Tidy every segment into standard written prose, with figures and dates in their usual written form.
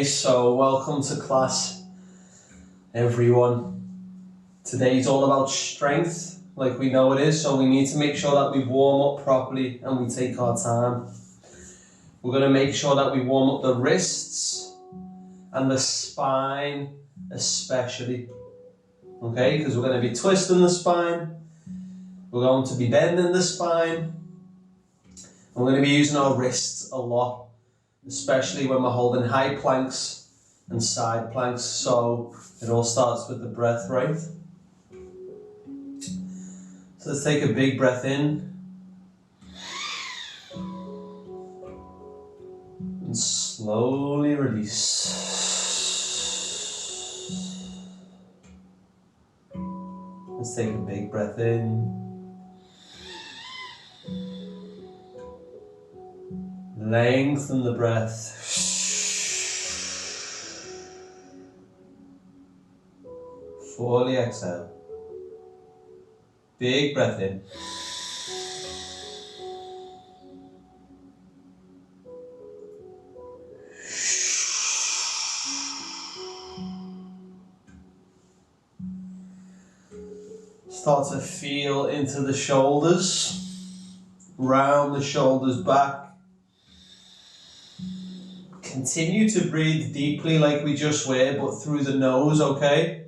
So welcome to class, everyone. Today's all about strength, like we know it is, so we need to make sure that we warm up properly and we take our time. We're going to make sure that we warm up the wrists and the spine especially, okay? Because we're going to be twisting the spine, we're going to be bending the spine, and we're going to be using our wrists a lot, especially when we're holding high planks and side planks. So it all starts with the breath, right? So let's take a big breath in and slowly release. Let's take a big breath in. Lengthen the breath. Fully exhale. Big breath in. Start to feel into the shoulders, round the shoulders back. Continue to breathe deeply like we just were, but through the nose, okay?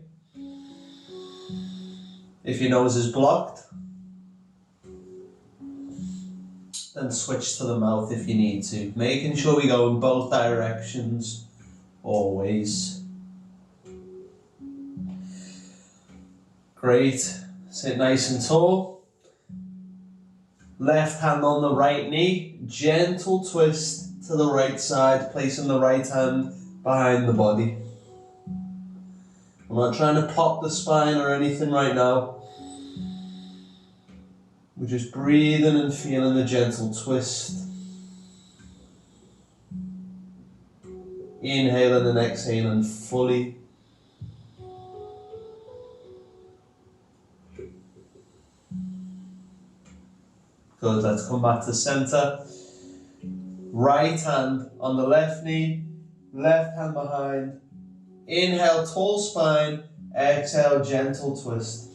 If your nose is blocked, then switch to the mouth if you need to. Making sure we go in both directions, always. Great. Sit nice and tall. Left hand on the right knee. Gentle twist to the right side, placing the right hand behind the body. I'm not trying to pop the spine or anything right now. We're just breathing and feeling the gentle twist. Inhaling and exhaling fully. Good, let's come back to center. Right hand on the left knee, left hand behind. Inhale, tall spine. Exhale, gentle twist.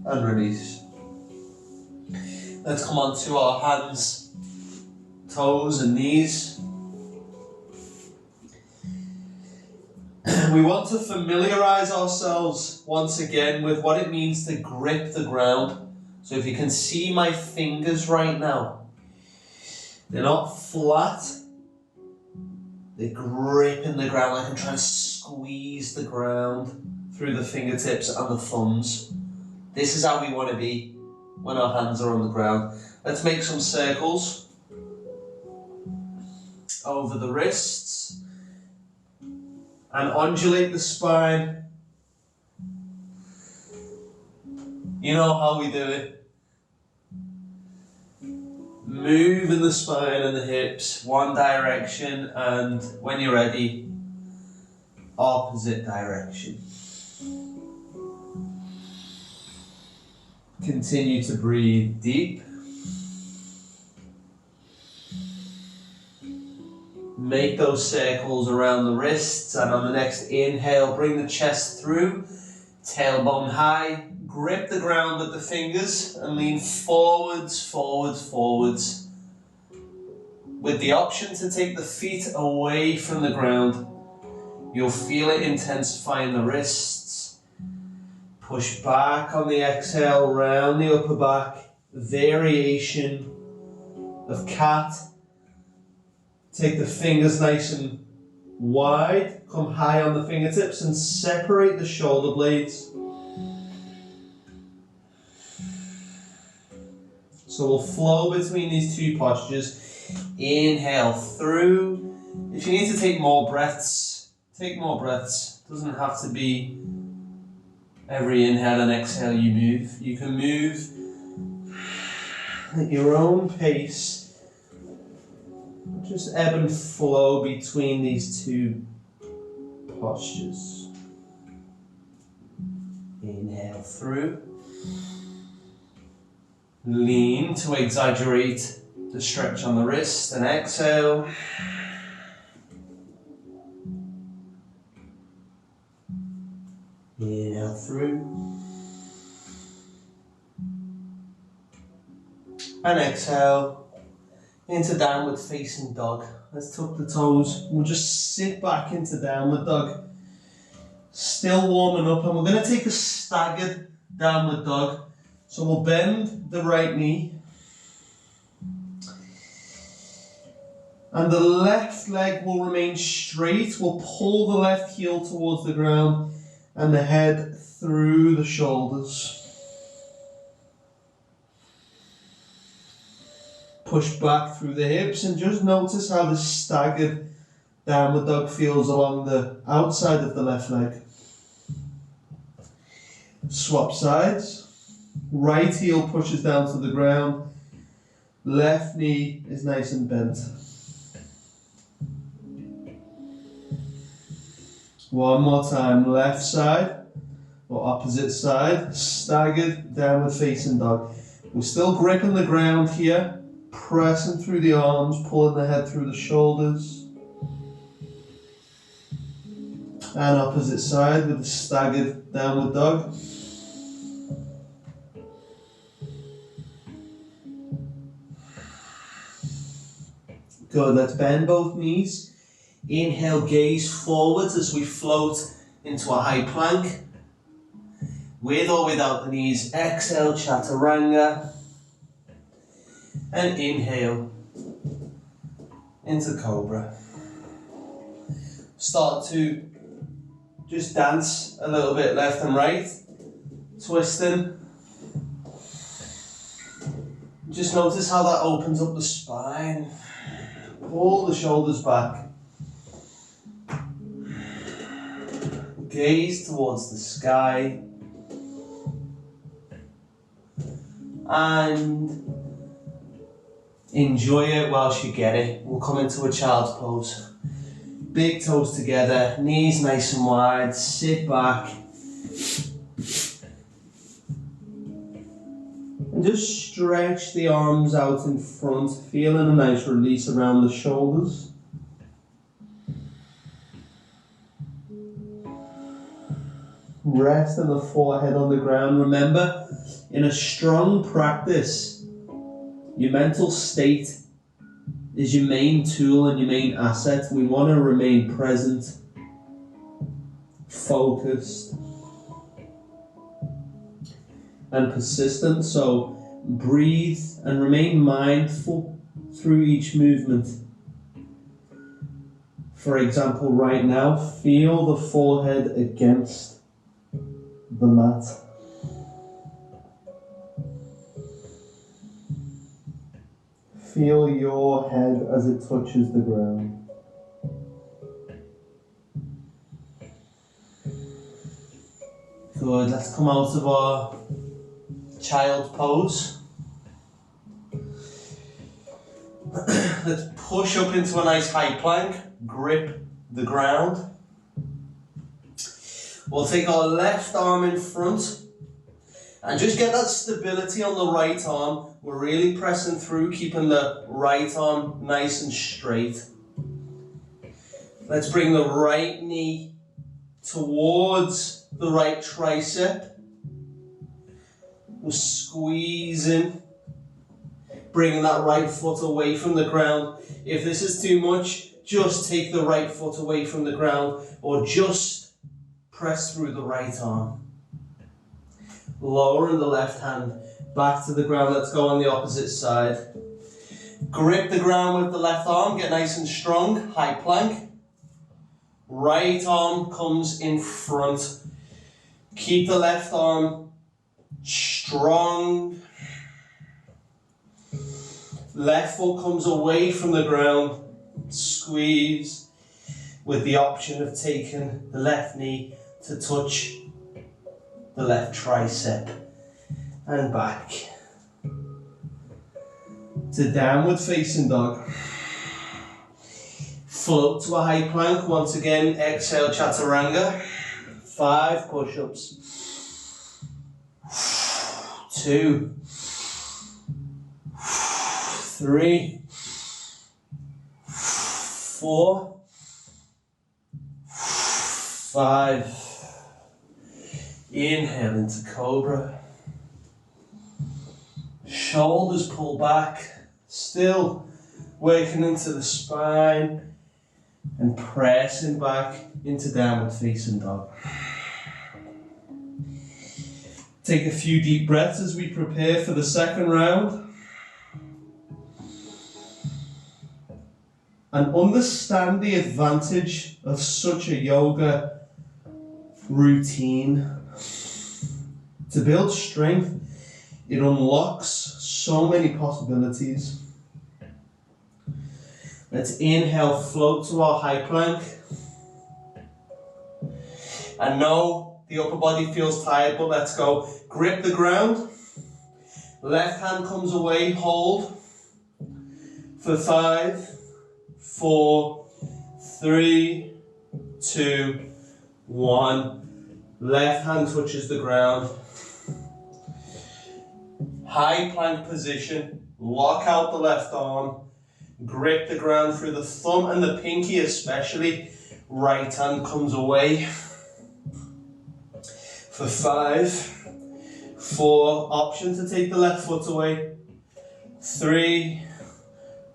And release. Let's come on to our hands, toes and knees. We want to familiarize ourselves once again with what it means to grip the ground. So if you can see my fingers right now, they're not flat, they're gripping the ground like I'm trying to squeeze the ground through the fingertips and the thumbs. This is how we want to be when our hands are on the ground. Let's make some circles over the wrists and undulate the spine. You know how we do it. Moving the spine and the hips one direction, and when you're ready, opposite direction. Continue to breathe deep. Make those circles around the wrists, and on the next inhale, bring the chest through, tailbone high, grip the ground with the fingers and lean forwards, forwards, forwards. With the option to take the feet away from the ground, you'll feel it intensifying the wrists. Push back on the exhale, round the upper back, variation of cat. Take the fingers nice and wide, come high on the fingertips and separate the shoulder blades. So we'll flow between these two postures. Inhale through. If you need to take more breaths, take more breaths. It doesn't have to be every inhale and exhale you move. You can move at your own pace. just ebb and flow between these two postures. Inhale through. Lean to exaggerate the stretch on the wrist, and exhale. Inhale through. And exhale into downward facing dog. Let's tuck the toes. We'll just sit back into downward dog. Still warming up, and we're going to take a staggered downward dog. So we'll bend the right knee. And the left leg will remain straight. We'll pull the left heel towards the ground and the head through the shoulders. Push back through the hips and just notice how the staggered downward dog feels along the outside of the left leg. Swap sides. Right heel pushes down to the ground. Left knee is nice and bent. One more time. Left side or opposite side. Staggered downward facing dog. We're still gripping the ground here. Pressing through the arms, pulling the head through the shoulders. And opposite side with the staggered downward dog. Good, let's bend both knees. Inhale, gaze forwards as we float into a high plank. With or without the knees, exhale, chaturanga. And inhale into cobra. Start to just dance a little bit left and right, twisting. Just notice how that opens up the spine. Pull the shoulders back. Gaze towards the sky. And enjoy it whilst you get it. We'll come into a child's pose. Big toes together, knees nice and wide, sit back. And just stretch the arms out in front, feeling a nice release around the shoulders. Rest in the forehead on the ground. Remember, in a strong practice, your mental state is your main tool and your main asset. We want to remain present, focused, and persistent. So breathe and remain mindful through each movement. For example, right now, feel the forehead against the mat. Feel your head as it touches the ground. Good, let's come out of our child pose. Let's push up into a nice high plank, grip the ground. We'll take our left arm in front and just get that stability on the right arm. We're really pressing through, keeping the right arm nice and straight. Let's bring the right knee towards the right tricep. We're squeezing, bringing that right foot away from the ground. If this is too much, just take the right foot away from the ground or just press through the right arm. Lowering the left hand back to the ground. Let's go on the opposite side. Grip the ground with the left arm, get nice and strong, high plank. Right arm comes in front. Keep the left arm strong. Left foot comes away from the ground. Squeeze with the option of taking the left knee to touch the left tricep. And back to downward facing dog. Float to a high plank. Once again, exhale, chaturanga. 5 push-ups. 2, 3, 4, 5. Inhale into cobra. Shoulders pull back, still working into the spine and pressing back into downward facing dog. Take a few deep breaths as we prepare for the second round. And understand the advantage of such a yoga routine. To build strength, it unlocks so many possibilities. Let's inhale, float to our high plank. I know the upper body feels tired, but let's go. Grip the ground. Left hand comes away, hold. For 5, 4, 3, 2, 1. Left hand touches the ground. High plank position. Lock out the left arm. Grip the ground through the thumb and the pinky especially. Right hand comes away. For 5, 4, option to take the left foot away. 3,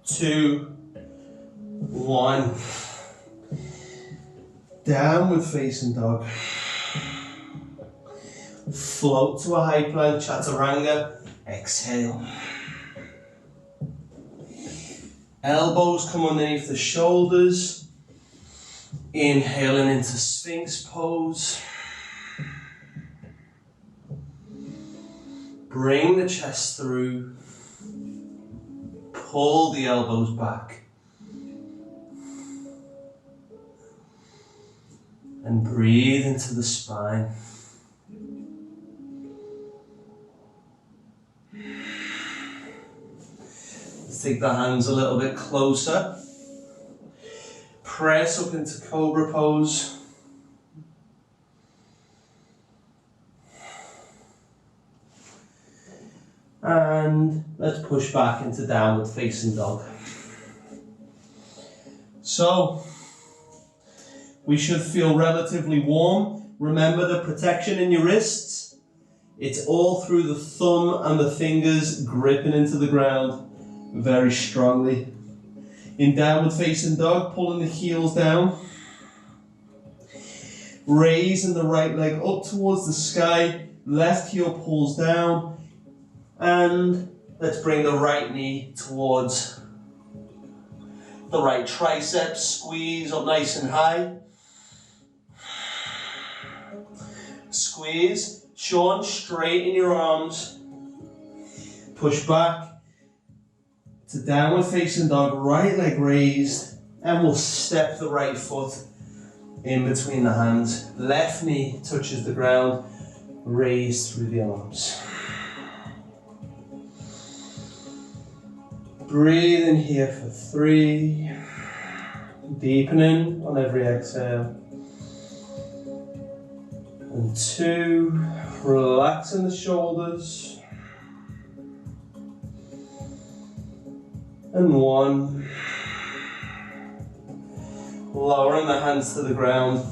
2, 1. Downward facing dog. Float to a high plank, chaturanga. Exhale. Elbows come underneath the shoulders. Inhaling into Sphinx pose. Bring the chest through. Pull the elbows back. And breathe into the spine. Let's take the hands a little bit closer. Press up into cobra pose. And let's push back into downward facing dog. So, we should feel relatively warm. Remember the protection in your wrists. It's all through the thumb and the fingers gripping into the ground very strongly. In downward facing dog, pulling the heels down. Raising the right leg up towards the sky. Left heel pulls down. And let's bring the right knee towards the right tricep. Squeeze up nice and high. Squeeze. Sean, straighten your arms. Push back to downward facing dog. Right leg raised. And we'll step the right foot in between the hands. Left knee touches the ground. Raise through the arms. Breathe in here for 3. Deepening on every exhale. And 2. Relaxing the shoulders. And 1. Lowering the hands to the ground.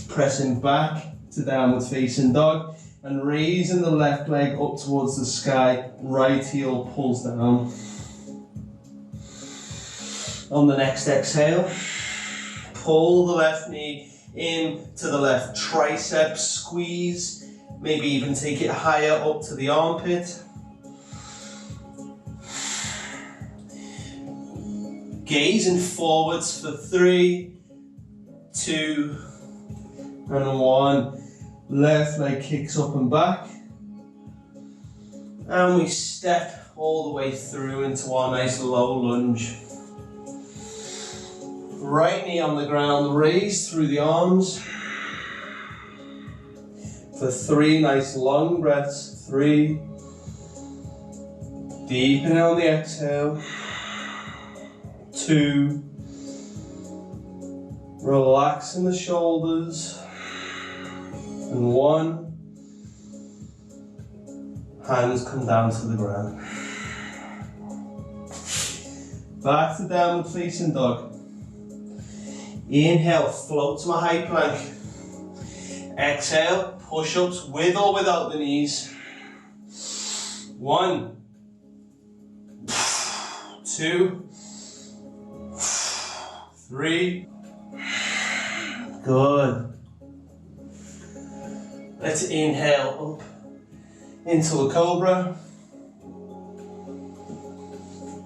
Pressing back to downward facing dog. And raising the left leg up towards the sky. Right heel pulls down. On the next exhale, pull the left knee in to the left tricep, squeeze, maybe even take it higher up to the armpit. Gazing forwards for 3, 2, and 1. Left leg kicks up and back. And we step all the way through into our nice low lunge. Right knee on the ground, raise through the arms. For 3 nice long breaths. 3. Deepen on the exhale. 2. Relaxing the shoulders. And 1. Hands come down to the ground. Back to downward facing dog. Inhale, float to a high plank. Exhale, push-ups with or without the knees. 1, 2, 3. Good. Let's inhale up into a cobra.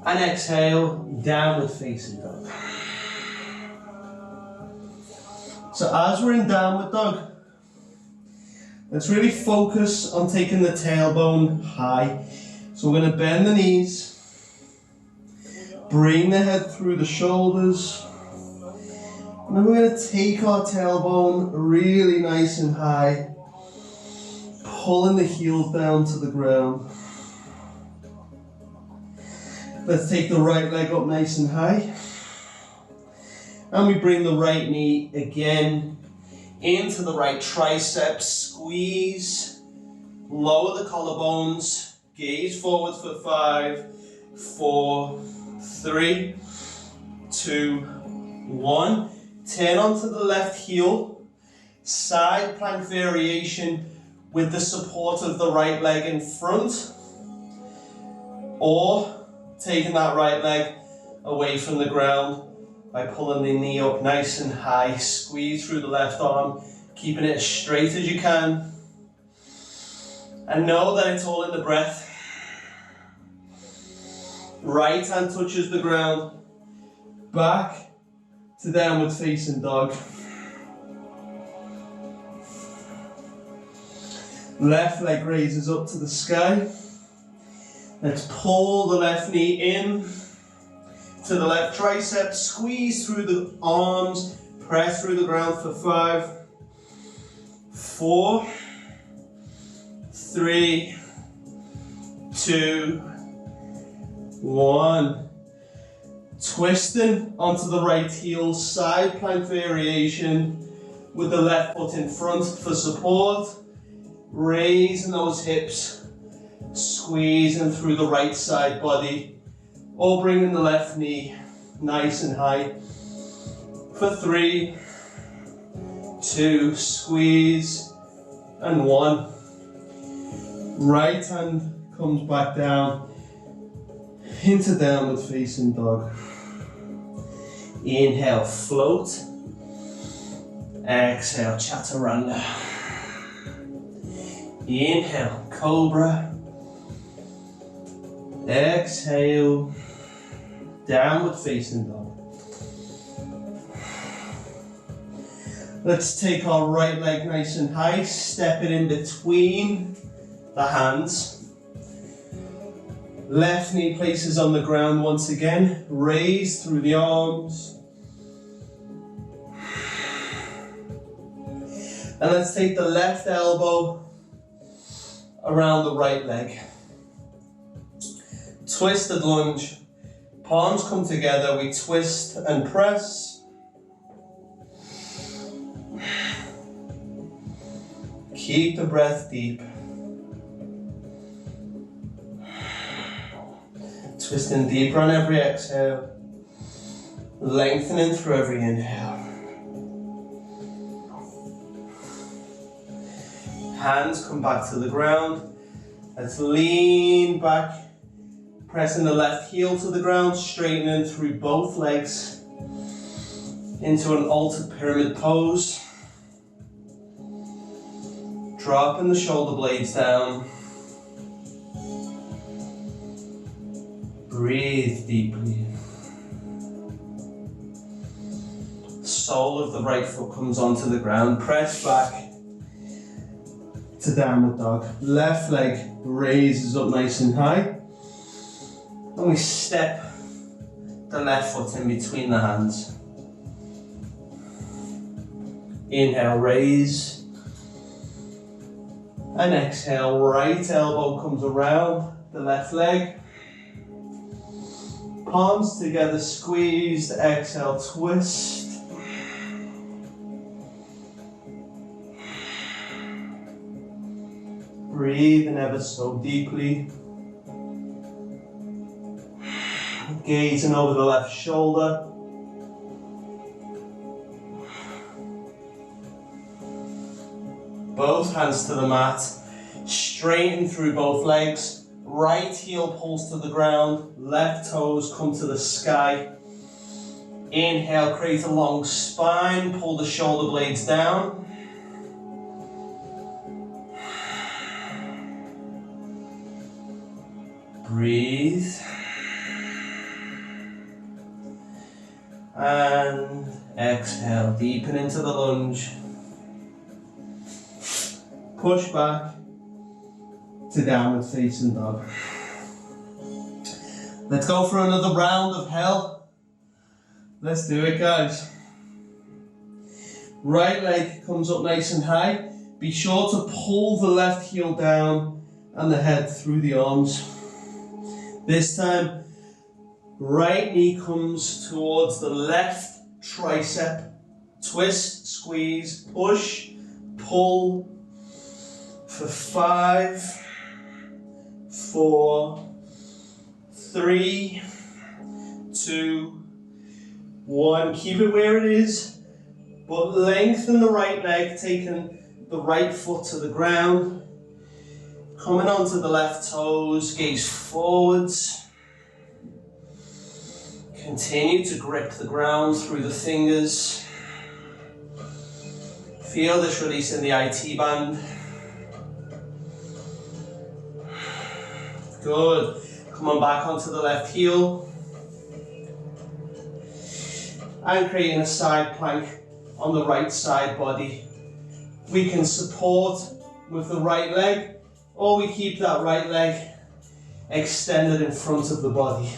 And exhale, downward facing dog. So as we're in downward dog, let's really focus on taking the tailbone high. So we're going to bend the knees, bring the head through the shoulders, and then we're going to take our tailbone really nice and high, pulling the heels down to the ground. Let's take the right leg up nice and high. And we bring the right knee again into the right tricep. Squeeze, lower the collarbones, gaze forward for 5, 4, 3, 2, 1. Turn onto the left heel, side plank variation with the support of the right leg in front, or taking that right leg away from the ground by pulling the knee up nice and high. Squeeze through the left arm, keeping it as straight as you can. And know that it's all in the breath. Right hand touches the ground. Back to downward facing dog. Left leg raises up to the sky. Let's pull the left knee in to the left tricep. Squeeze through the arms. Press through the ground for 5, 4, 3, 2, 1. Twisting onto the right heel, side plank variation with the left foot in front for support. Raising those hips, squeezing through the right side body, or bringing the left knee nice and high for 3, 2, squeeze, and 1. Right hand comes back down into downward facing dog. Inhale, float. Exhale, chaturanga. Inhale, cobra. Exhale, downward facing dog. Let's take our right leg nice and high, step it in between the hands. Left knee places on the ground once again. Raise through the arms. And let's take the left elbow around the right leg. Twisted lunge. Palms come together. We twist and press. Keep the breath deep. Twisting deeper on every exhale. Lengthening through every inhale. Hands come back to the ground. Let's lean back. Pressing the left heel to the ground. Straightening through both legs. Into an altered pyramid pose. Dropping the shoulder blades down. Breathe deeply. Sole of the right foot comes onto the ground. Press back to downward dog. Left leg raises up nice and high. And we step the left foot in between the hands. Inhale, raise. And exhale, right elbow comes around the left leg. Palms together, squeezed. Exhale, twist. Breathing ever so deeply. Gazing over the left shoulder. Both hands to the mat. Straighten through both legs. Right heel pulls to the ground. Left toes come to the sky. Inhale, create a long spine. Pull the shoulder blades down. Breathe. And exhale, deepen into the lunge. Push back to downward facing dog. Let's go for another round of hell. Let's do it, guys. Right leg comes up nice and high. Be sure to pull the left heel down and the head through the arms. This time, right knee comes towards the left tricep. Twist, squeeze, push, pull for 5, 4, 3, 2, 1. Keep it where it is, but lengthen the right leg, taking the right foot to the ground. Coming onto the left toes, gaze forwards. Continue to grip the ground through the fingers. Feel this release in the IT band. Good. Come on back onto the left heel. And creating a side plank on the right side body. We can support with the right leg, or we keep that right leg extended in front of the body.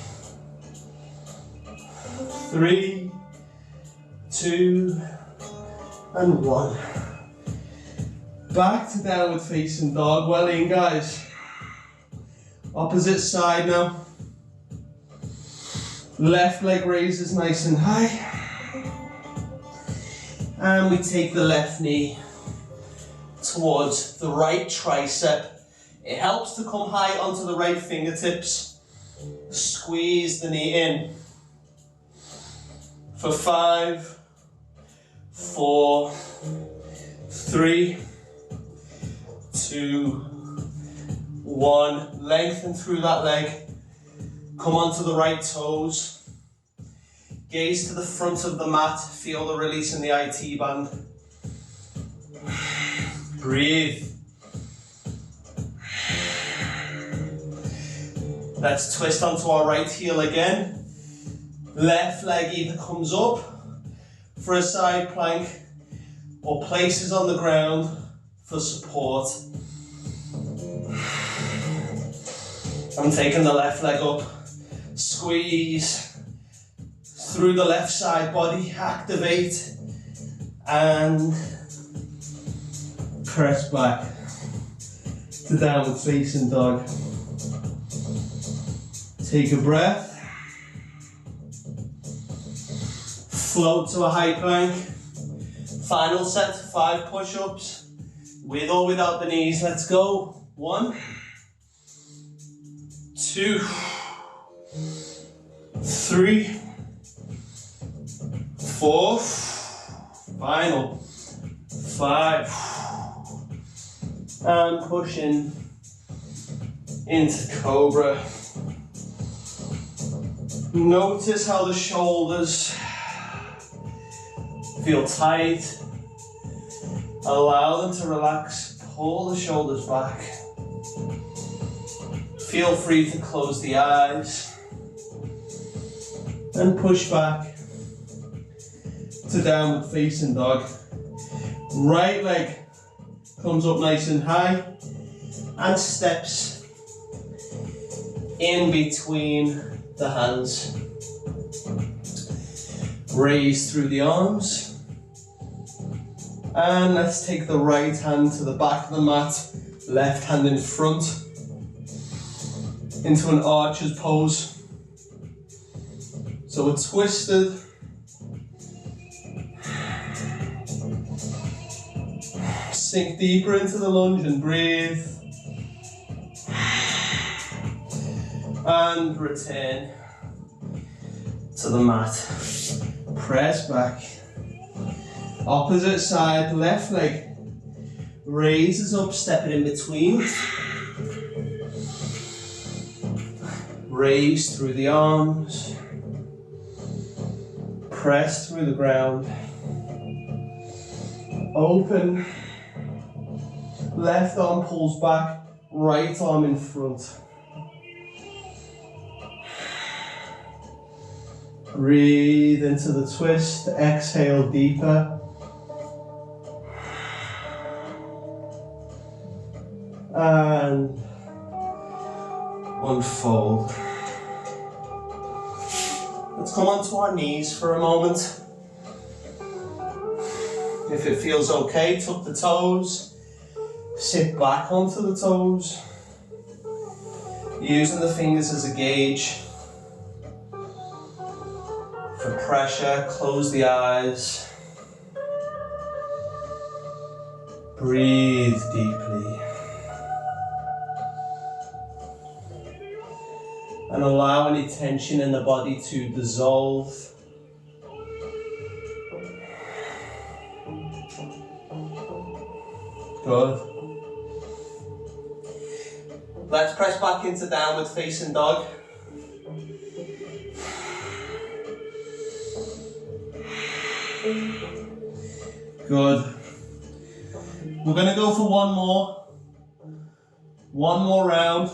3, 2, and 1. Back to downward facing dog. Well in, guys. Opposite side now. Left leg raises nice and high. And we take the left knee towards the right tricep. It helps to come high onto the right fingertips. Squeeze the knee in. For 5, 4, 3, 2, 1. Lengthen through that leg. Come onto the right toes. Gaze to the front of the mat. Feel the release in the IT band. Breathe. Let's twist onto our right heel again. Left leg either comes up for a side plank or places on the ground for support. I'm taking the left leg up. Squeeze through the left side body. Activate and press back to downward facing dog. Take a breath. Float to a high plank. Final set, 5 push-ups. With or without the knees, let's go. 1, 2, 3, 4, final, 5, and push in into Cobra. Notice how the shoulders feel tight. Allow them to relax. Pull the shoulders back. Feel free to close the eyes and push back to downward facing dog. Right leg comes up nice and high and steps in between the hands. Raise through the arms. And let's take the right hand to the back of the mat, left hand in front, into an archer's pose. So we're twisted. Sink deeper into the lunge and breathe. And return to the mat. Press back. Opposite side, left leg raises up, stepping in between. Raise through the arms. Press through the ground. Open. Left arm pulls back, right arm in front. Breathe into the twist, exhale deeper. And unfold. Let's come onto our knees for a moment. If it feels okay, tuck the toes. Sit back onto the toes. Using the fingers as a gauge. For pressure, close the eyes. Breathe deeply. And allow any tension in the body to dissolve. Good. Let's press back into downward facing dog. Good. We're going to go for one more. One more round.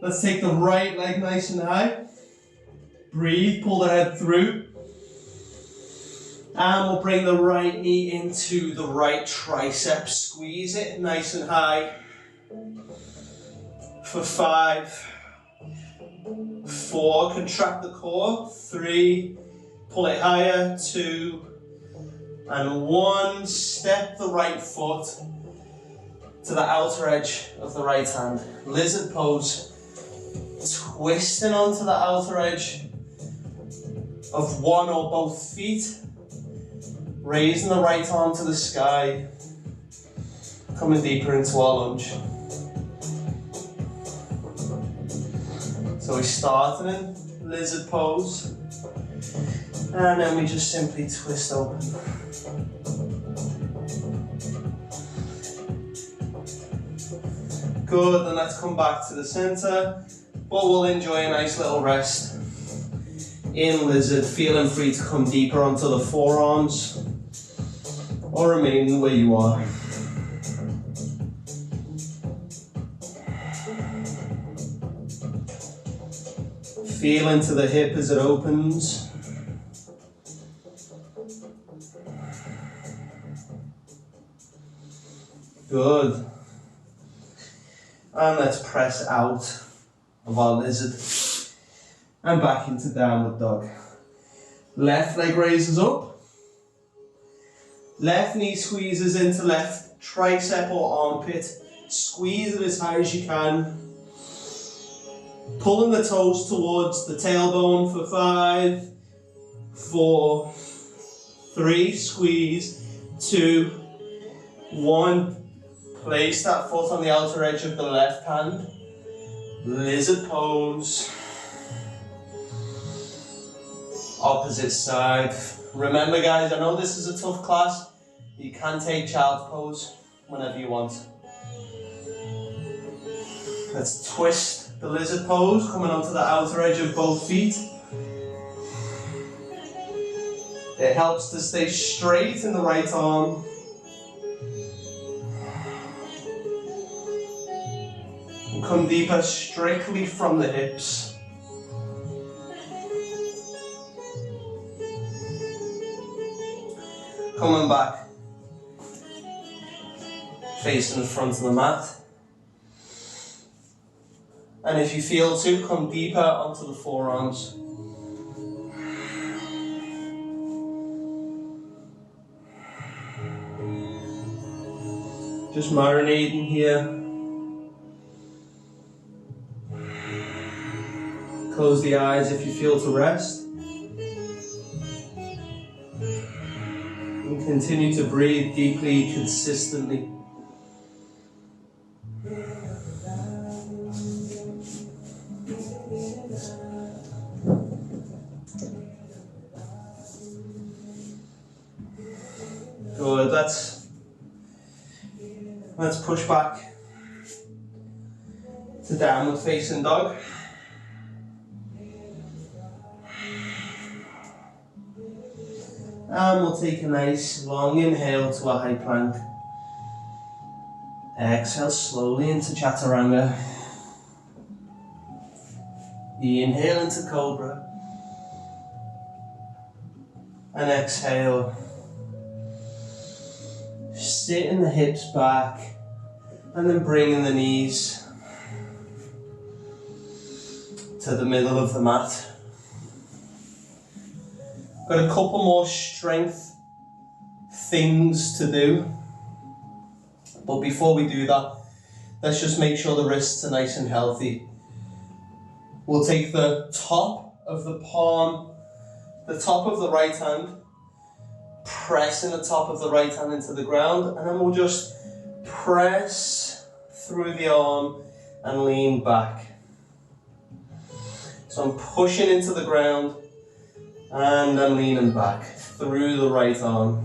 Let's take the right leg nice and high. Breathe, pull the head through. And we'll bring the right knee into the right tricep. Squeeze it nice and high. For 5, 4, contract the core. 3, pull it higher. 2, and 1. Step the right foot to the outer edge of the right hand. Lizard pose. Twisting onto the outer edge of one or both feet. Raising the right arm to the sky. Coming deeper into our lunge. So we start in lizard pose. And then we just simply twist open. Good, and let's come back to the center. But we'll enjoy a nice little rest in lizard, feeling free to come deeper onto the forearms or remain where you are. Feel into the hip as it opens. Good. And let's press out of our lizard and back into downward dog. Left leg raises up. Left knee squeezes into left tricep or armpit. Squeeze it as high as you can. Pulling the toes towards the tailbone for 5, 4, 3, squeeze, 2, 1. Place that foot on the outer edge of the left hand. Lizard pose. Opposite side. Remember guys, I know this is a tough class. You can take child's pose whenever you want. Let's twist the lizard pose, coming onto the outer edge of both feet. It helps to stay straight in the right arm. And come deeper strictly from the hips. Coming back, facing the front of the mat. And if you feel to, come deeper onto the forearms. Just marinating here. Close the eyes if you feel to rest. And continue to breathe deeply, consistently. Good. Let's push back to downward facing dog. And we'll take a nice long inhale to a high plank. Exhale slowly into chaturanga. Inhale into cobra. And exhale. Sitting the hips back and then bringing the knees to the middle of the mat. Got a couple more strength things to do, but before we do that, let's just make sure the wrists are nice and healthy. We'll take the top of the palm, the top of the right hand, pressing the top of the right hand into the ground, and then we'll just press through the arm and lean back. So I'm pushing into the ground and I'm leaning back through the right arm.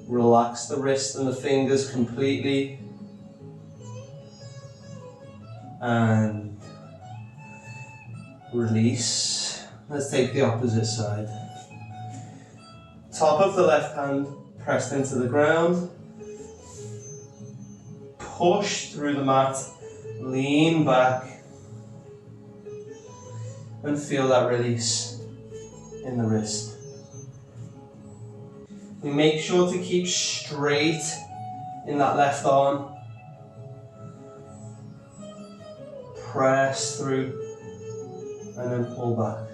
Relax the wrist and the fingers completely. And release. Let's take the opposite side. Top of the left hand pressed into the ground. Push through the mat. Lean back. And feel that release in the wrist. We make sure to keep straight in that left arm. Press through and then pull back.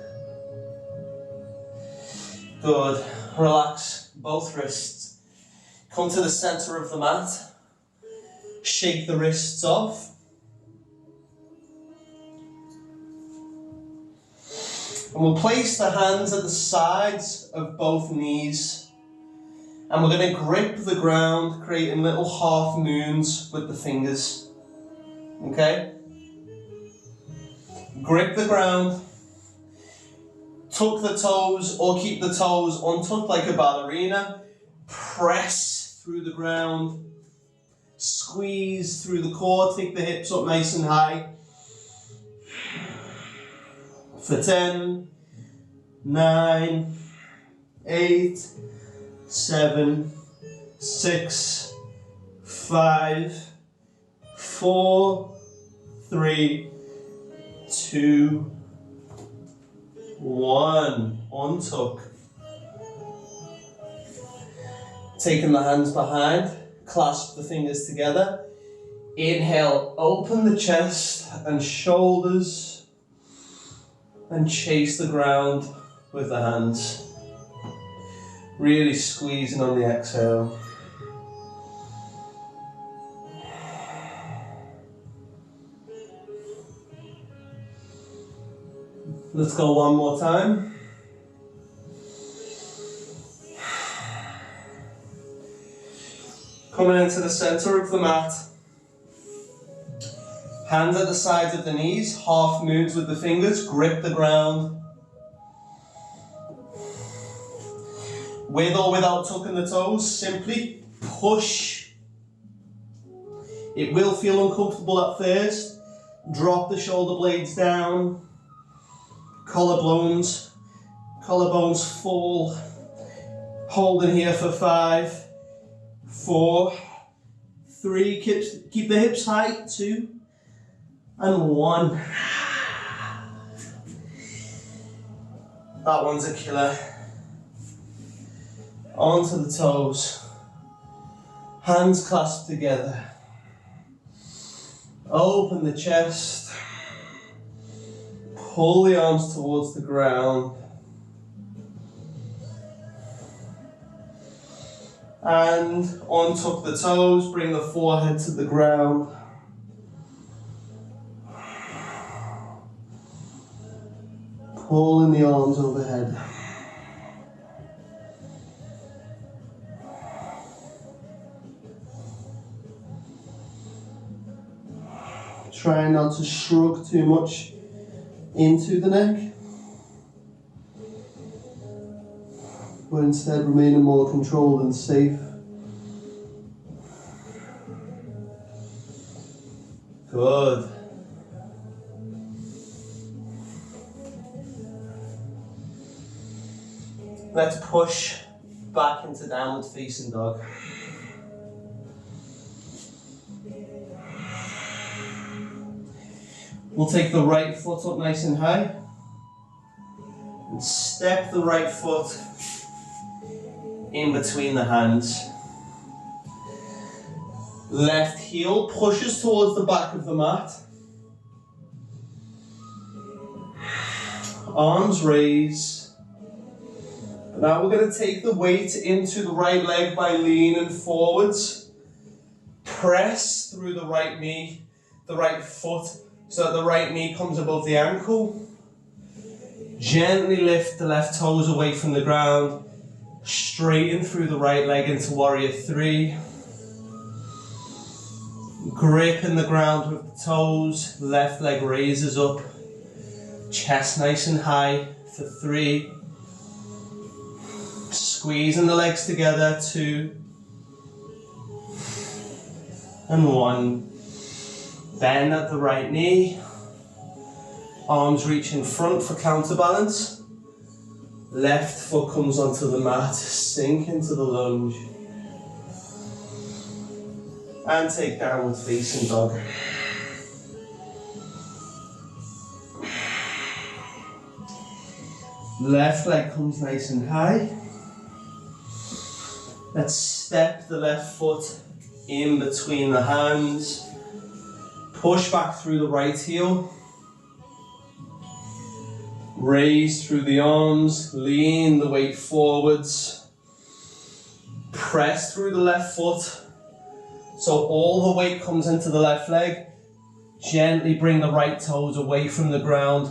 Good. Relax both wrists. Come to the center of the mat. Shake the wrists off. And we'll place the hands at the sides of both knees. And we're going to grip the ground, creating little half moons with the fingers. Okay? Grip the ground. Tuck the toes or keep the toes untucked like a ballerina. Press through the ground. Squeeze through the core. Take the hips up nice and high. For 10, 9, 8, 7, 6, 5, 4, 3, 2, 1. Untuck. Taking the hands behind, clasp the fingers together. Inhale, open the chest and shoulders. And chase the ground with the hands. Really squeezing on the exhale. Let's go one more time. Coming into the center of the mat. Hands at the sides of the knees, half moons with the fingers, grip the ground. With or without tucking the toes, simply push. It will feel uncomfortable at first. Drop the shoulder blades down. Collarbones fall. Holding here for 5, 4, 3, keep the hips high, 2, and 1. That one's a killer. Onto the toes. Hands clasped together. Open the chest. Pull the arms towards the ground. And untuck the toes, bring the forehead to the ground. Pulling the arms overhead. Try not to shrug too much into the neck. but instead remaining more controlled and safe. Good. Let's push back into downward facing dog. We'll take the right foot up nice and high and step the right foot in between the hands. Left heel pushes towards the back of the mat. Arms raise. Now we're going to take the weight into the right leg by leaning forwards. Press through the right knee, the right foot, so that the right knee comes above the ankle. Gently lift the left toes away from the ground. Straighten through the right leg into warrior three. Grip in the ground with the toes. Left leg raises up. Chest nice and high for three. Squeezing the legs together, 2 and 1. Bend at the right knee. Arms reach in front for counterbalance. Left foot comes onto the mat, sink into the lunge. And take downward facing dog. Left leg comes nice and high. Let's step the left foot in between the hands. Push back through the right heel. Raise through the arms, lean the weight forwards. Press through the left foot. So all the weight comes into the left leg. Gently bring the right toes away from the ground.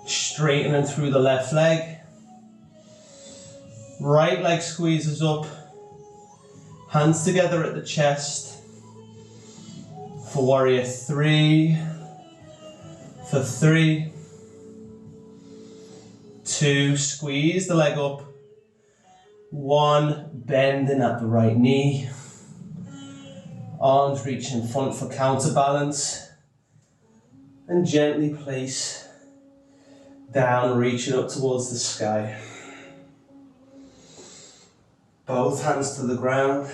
Straightening through the left leg. Right leg squeezes up. Hands together at the chest. For warrior three. For 3. 2, squeeze the leg up. 1, bending at the right knee. Arms reach in front for counterbalance. And gently place down, reaching up towards the sky. Both hands to the ground.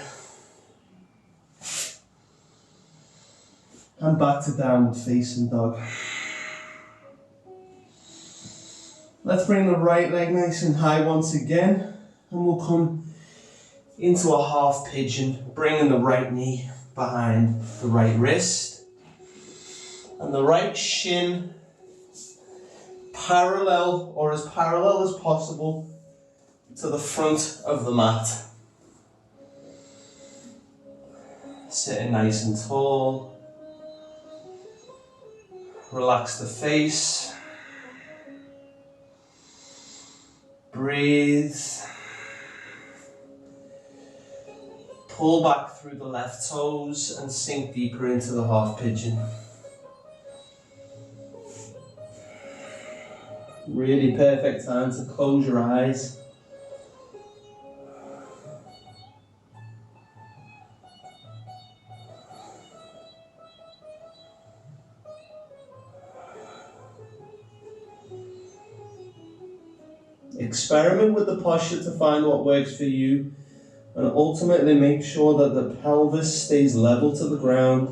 And back to downward facing dog. Let's bring the right leg nice and high once again. And we'll come into a half pigeon, bringing the right knee behind the right wrist. And the right shin parallel, or as parallel as possible, to the front of the mat. Sitting nice and tall. Relax the face. Breathe. Pull back through the left toes and sink deeper into the half pigeon. Really perfect time to close your eyes. Experiment with the posture to find what works for you, and ultimately make sure that the pelvis stays level to the ground.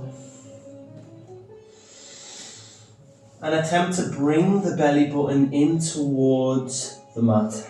And attempt to bring the belly button in towards the mat.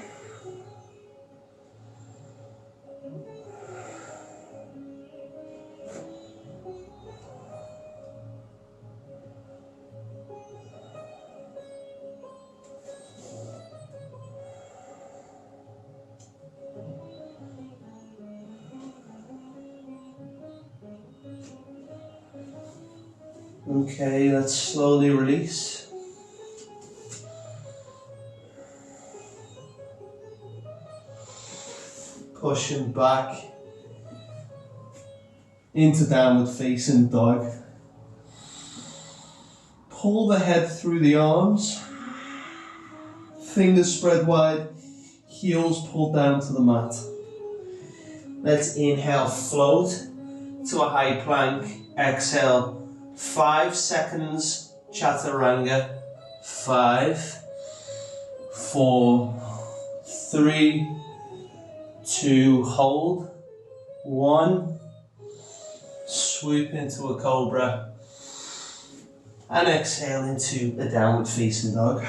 Okay, let's slowly release. Pushing back into downward facing dog. Pull the head through the arms. Fingers spread wide. heels pulled down to the mat. Let's inhale, float to a high plank. Exhale, 5 seconds, chaturanga. 5, 4, 3, 2, hold. 1, swoop into a cobra. And exhale into a downward facing dog.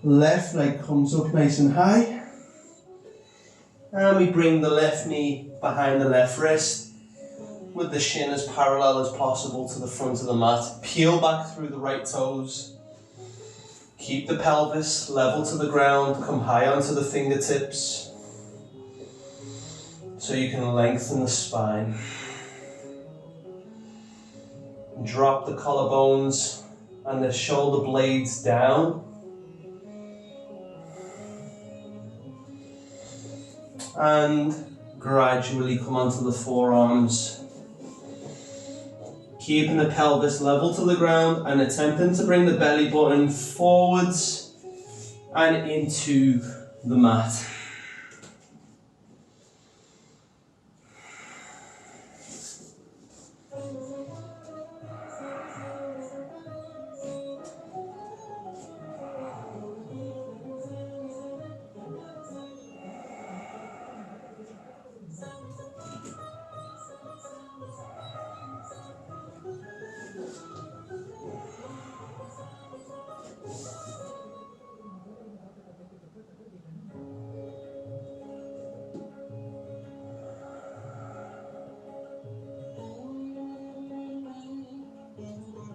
Left leg comes up nice and high. And we bring the left knee behind the left wrist with the shin as parallel as possible to the front of the mat. Peel back through the right toes. Keep the pelvis level to the ground. Come high onto the fingertips so you can lengthen the spine. Drop the collarbones and the shoulder blades down. And gradually come onto the forearms. Keeping the pelvis level to the ground and attempting to bring the belly button forwards and into the mat.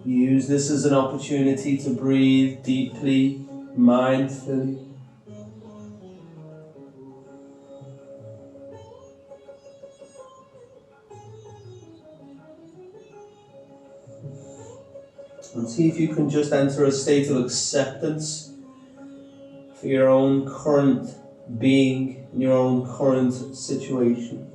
Use this as an opportunity to breathe deeply, mindfully. And see if you can just enter a state of acceptance for your own current being, in your own current situation.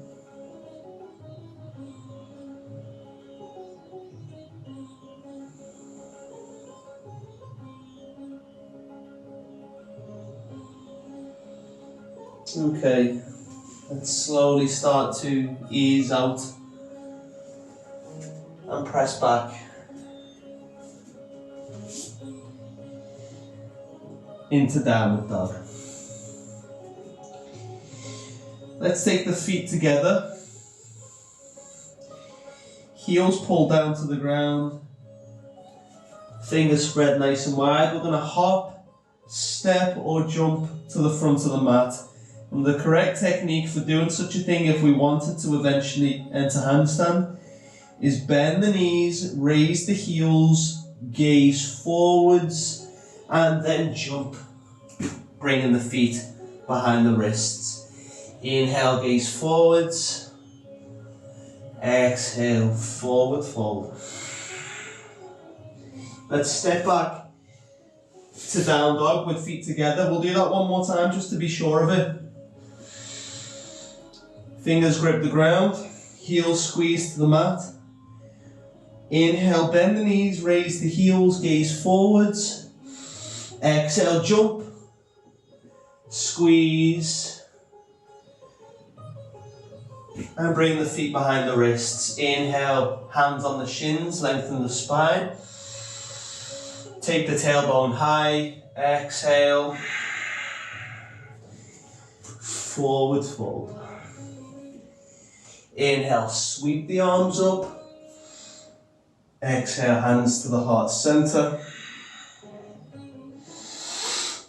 Okay, let's slowly start to ease out and press back into downward dog. Let's take the feet together, heels pulled down to the ground, fingers spread nice and wide. We're going to hop, step or jump to the front of the mat. And the correct technique for doing such a thing, if we wanted to eventually enter handstand, is bend the knees, raise the heels, gaze forwards, and then jump, bringing the feet behind the wrists. Inhale, gaze forwards. Exhale, forward fold. Let's step back to down dog with feet together. We'll do that one more time just to be sure of it. Fingers grip the ground, heels squeeze to the mat. Inhale, bend the knees, raise the heels, gaze forwards. Exhale, jump, squeeze, and bring the feet behind the wrists. Inhale, hands on the shins, lengthen the spine. Take the tailbone high, exhale, forward fold. Inhale, sweep the arms up. Exhale, hands to the heart center.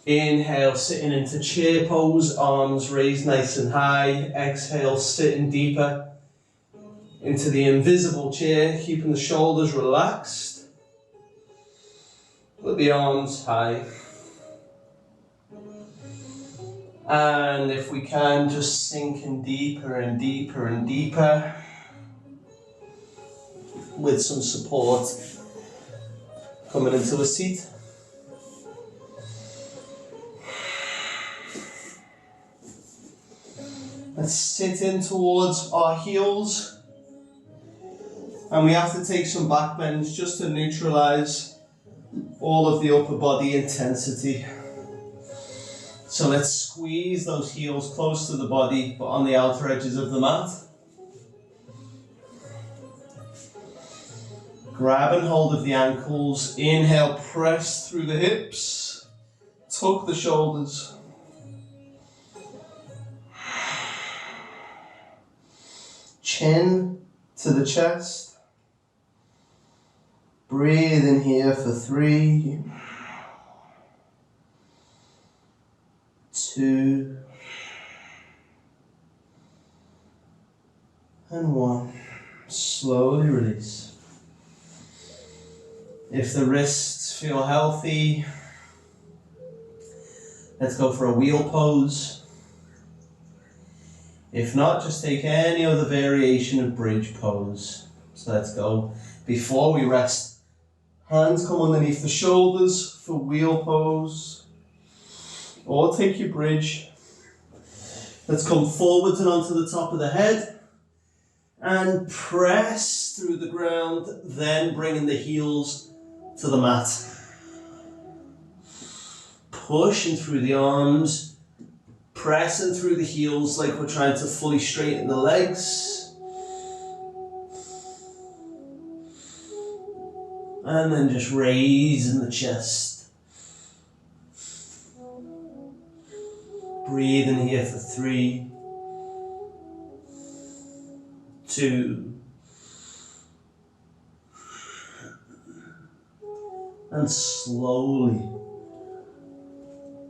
Inhale, sitting into chair pose, arms raised nice and high. Exhale, sitting deeper into the invisible chair, keeping the shoulders relaxed. With the arms high. And if we can, just sinking deeper and deeper and deeper with some support. Coming into a seat. Let's sit in towards our heels. And we have to take some back bends just to neutralize all of the upper body intensity. So let's squeeze those heels close to the body, but on the outer edges of the mat. Grab and hold of the ankles. Inhale, press through the hips. Tuck the shoulders. Chin to the chest. Breathe in here for 3, 2, and 1. Slowly release. If the wrists feel healthy, let's go for a wheel pose. If not, just take any other variation of bridge pose. So let's go. Before we rest, hands come underneath the shoulders for wheel pose. Or take your bridge. Let's come forwards and onto the top of the head. And press through the ground, then bringing the heels to the mat. Pushing through the arms, pressing through the heels like we're trying to fully straighten the legs. And then just raising the chest. Breathe in here for 3, 2, and slowly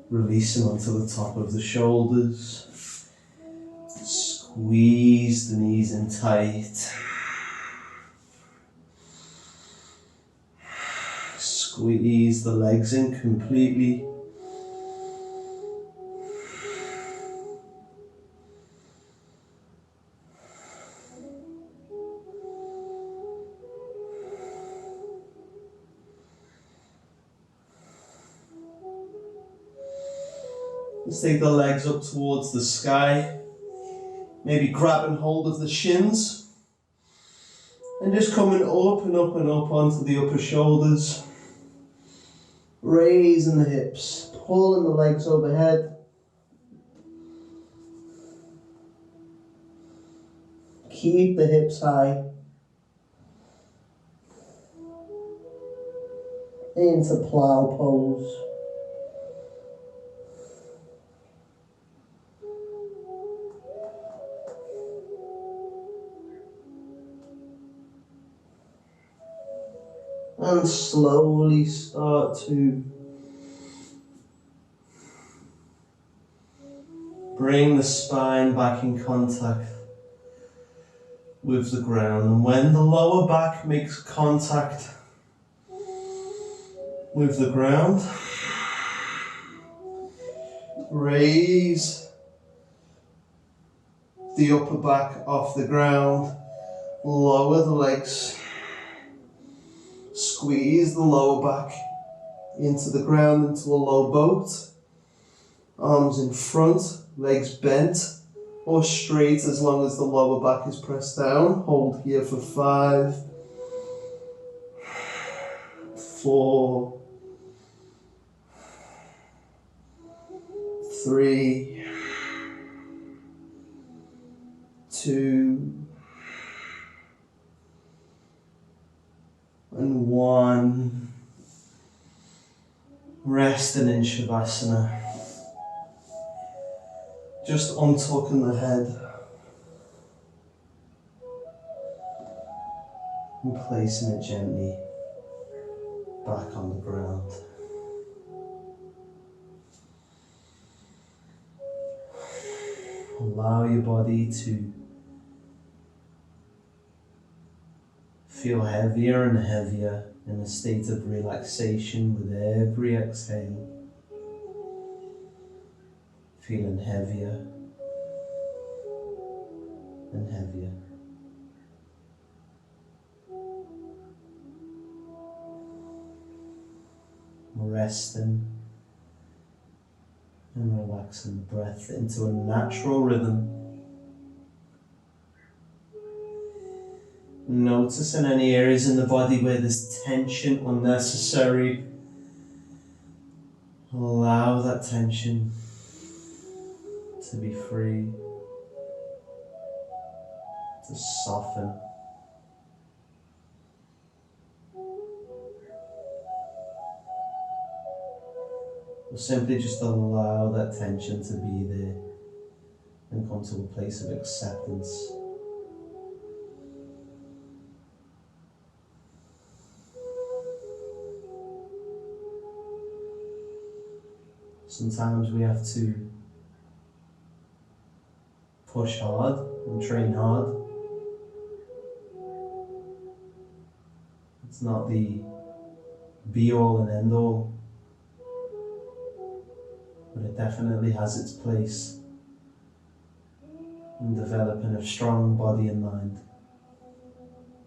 releasing onto the top of the shoulders. Squeeze the knees in tight. Squeeze the legs in completely. Let's take the legs up towards the sky. Maybe grab and hold of the shins. And just coming up and up and up onto the upper shoulders. Raising the hips, pulling the legs overhead. Keep the hips high. Into plow pose. And slowly start to bring the spine back in contact with the ground. And when the lower back makes contact with the ground, raise the upper back off the ground, lower the legs. Squeeze the lower back into the ground, into a low boat. Arms in front, legs bent or straight as long as the lower back is pressed down. Hold here for 5, 4, 3, 2, and 1. Resting in Shavasana. Just untucking the head and placing it gently back on the ground. Allow your body to feel heavier and heavier in a state of relaxation with every exhale. Feeling heavier and heavier. Resting and relaxing the breath into a natural rhythm. Noticing any areas in the body where there's tension unnecessary. Allow that tension to be free, to soften. Or simply just allow that tension to be there and come to a place of acceptance. Sometimes we have to push hard and train hard. It's not the be-all and end-all, but it definitely has its place in developing a strong body and mind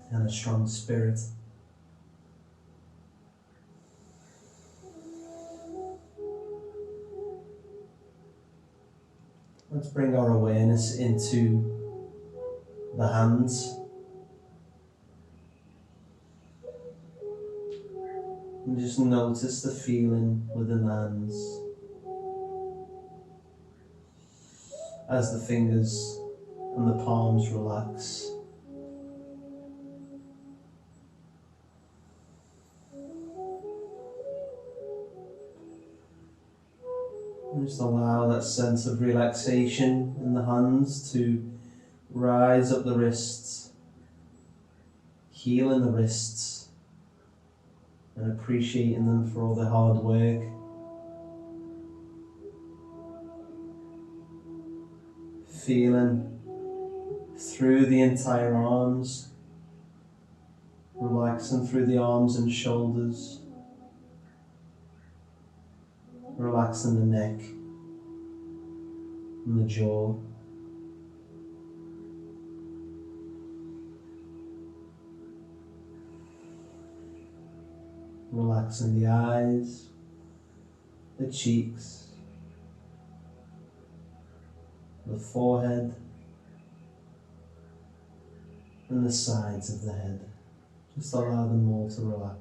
and a strong spirit. Let's bring our awareness into the hands and just notice the feeling within the hands as the fingers and the palms relax. And just allow that sense of relaxation in the hands to rise up the wrists, healing the wrists and appreciating them for all their hard work. Feeling through the entire arms, relaxing through the arms and shoulders, relaxing the neck and the jaw. Relaxing the eyes, the cheeks, the forehead, and the sides of the head. Just allow them all to relax.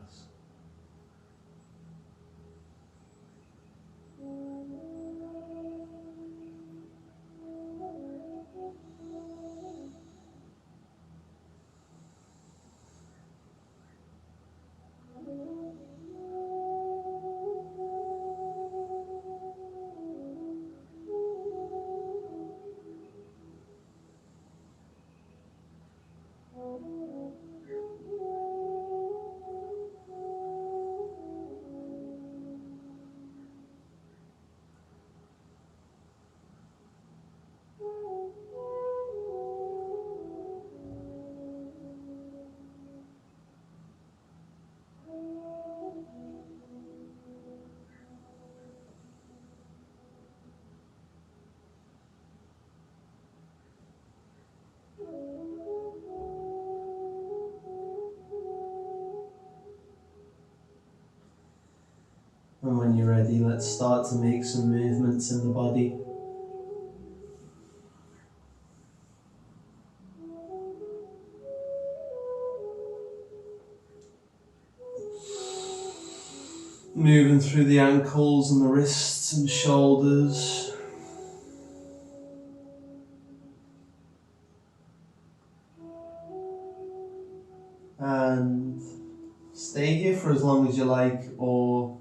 And when you're ready, let's start to make some movements in the body. Moving through the ankles and the wrists and shoulders. And stay here for as long as you like, or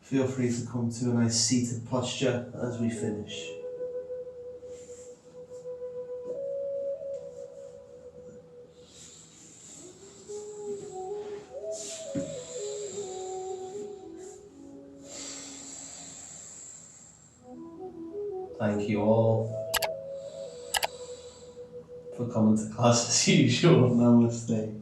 feel free to come to a nice seated posture as we finish. Thank you all for coming to class as usual. Namaste.